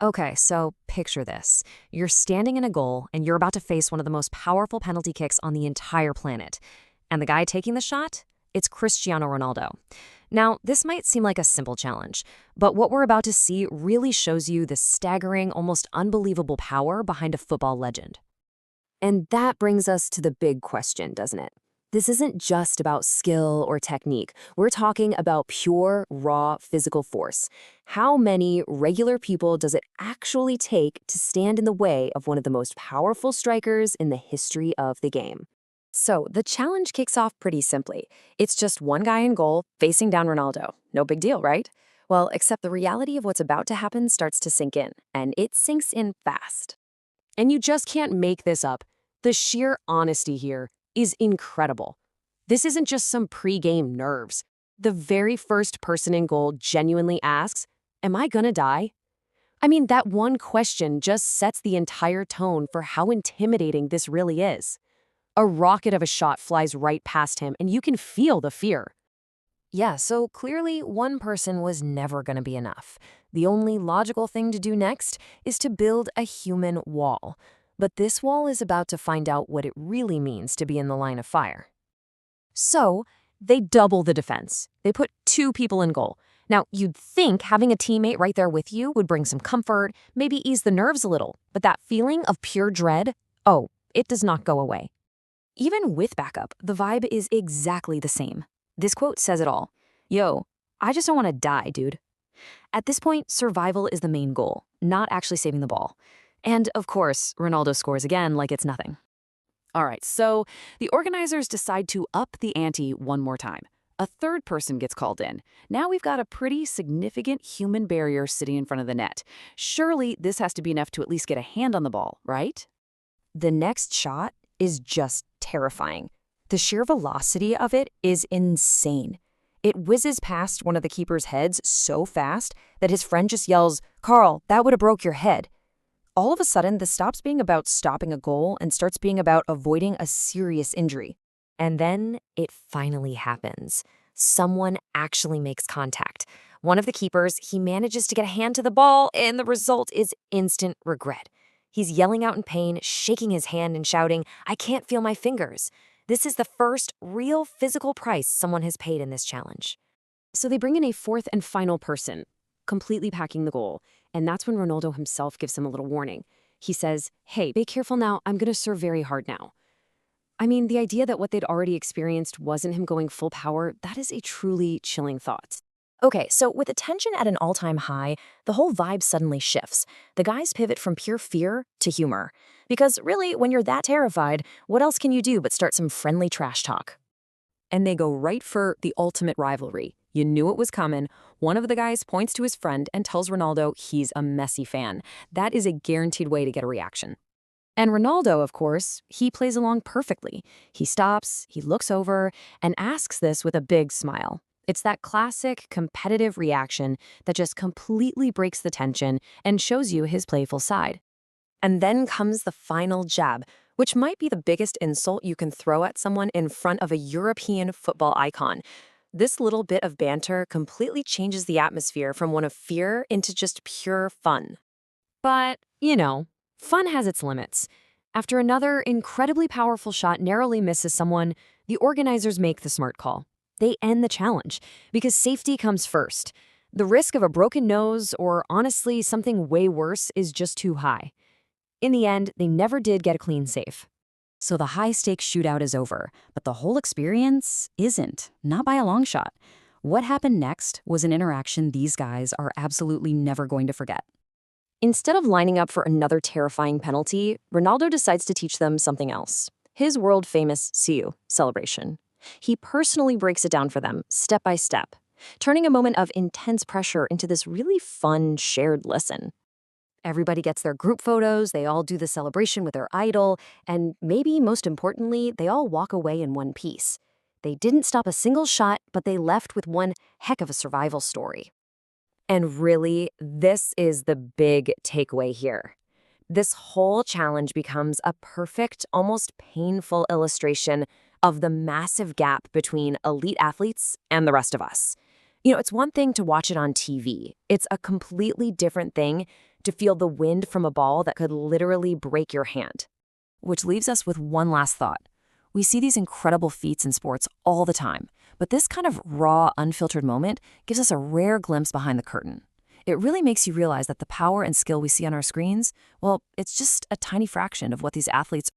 Okay, so picture this. You're standing in a goal and you're about to face one of the most powerful penalty kicks on the entire planet. And the guy taking the shot? It's Cristiano Ronaldo. Now, this might seem like a simple challenge, but what we're about to see really shows you the staggering, almost unbelievable power behind a football legend. And that brings us to the big question, doesn't it? This isn't just about skill or technique. We're talking about pure, raw physical force. How many regular people does it actually take to stand in the way of one of the most powerful strikers in the history of the game? So the challenge kicks off pretty simply. It's just one guy in goal facing down Ronaldo. No big deal, right? Well, except the reality of what's about to happen starts to sink in, and it sinks in fast. And you just can't make this up. The sheer honesty here is incredible. This isn't just some pre-game nerves. The very first person in goal genuinely asks, "Am I gonna die?" I mean, that one question just sets the entire tone for how intimidating this really is. A rocket of a shot flies right past him, and you can feel the fear. Yeah, so clearly one person was never going to be enough. The only logical thing to do next is to build a human wall. But this wall is about to find out what it really means to be in the line of fire. So, they double the defense. They put two people in goal. Now, you'd think having a teammate right there with you would bring some comfort, maybe ease the nerves a little, but that feeling of pure dread, oh, it does not go away. Even with backup, the vibe is exactly the same. This quote says it all. Yo, I just don't want to die, dude. At this point, survival is the main goal, not actually saving the ball. And of course, Ronaldo scores again like it's nothing. All right, so the organizers decide to up the ante one more time. A third person gets called in. Now we've got a pretty significant human barrier sitting in front of the net. Surely this has to be enough to at least get a hand on the ball, right? The next shot is just terrifying. The sheer velocity of it is insane. It whizzes past one of the keeper's heads so fast that his friend just yells, "Carl, that would have broke your head." All of a sudden, this stops being about stopping a goal and starts being about avoiding a serious injury. And then it finally happens. Someone actually makes contact. One of the keepers, he manages to get a hand to the ball, and the result is instant regret. He's yelling out in pain, shaking his hand and shouting, "I can't feel my fingers." This is the first real physical price someone has paid in this challenge. So they bring in a fourth and final person, completely packing the goal, and that's when Ronaldo himself gives him a little warning. He says, "Hey, be careful now, I'm gonna serve very hard now." I mean, the idea that what they'd already experienced wasn't him going full power, that is a truly chilling thought. Okay, so with the tension at an all-time high, the whole vibe suddenly shifts. The guys pivot from pure fear to humor. Because really, when you're that terrified, what else can you do but start some friendly trash talk? And they go right for the ultimate rivalry. You knew it was coming. One of the guys points to his friend and tells Ronaldo he's a Messi fan. That is a guaranteed way to get a reaction. And Ronaldo, of course, he plays along perfectly. He stops, he looks over, and asks this with a big smile. It's that classic competitive reaction that just completely breaks the tension and shows you his playful side. And then comes the final jab, which might be the biggest insult you can throw at someone in front of a European football icon. This little bit of banter completely changes the atmosphere from one of fear into just pure fun. But, fun has its limits. After another incredibly powerful shot narrowly misses someone, the organizers make the smart call. They end the challenge because safety comes first. The risk of a broken nose or honestly something way worse is just too high. In the end, they never did get a clean save. So the high-stakes shootout is over, but the whole experience isn't, not by a long shot. What happened next was an interaction these guys are absolutely never going to forget. Instead of lining up for another terrifying penalty, Ronaldo decides to teach them something else. His world-famous siuu celebration. He personally breaks it down for them, step by step, turning a moment of intense pressure into this really fun, shared lesson. Everybody gets their group photos, they all do the celebration with their idol, and maybe most importantly, they all walk away in one piece. They didn't stop a single shot, but they left with one heck of a survival story. And really, this is the big takeaway here. This whole challenge becomes a perfect, almost painful illustration of the massive gap between elite athletes and the rest of us. It's one thing to watch it on TV. It's a completely different thing to feel the wind from a ball that could literally break your hand. Which leaves us with one last thought. We see these incredible feats in sports all the time, but this kind of raw, unfiltered moment gives us a rare glimpse behind the curtain. It really makes you realize that the power and skill we see on our screens, well, it's just a tiny fraction of what these athletes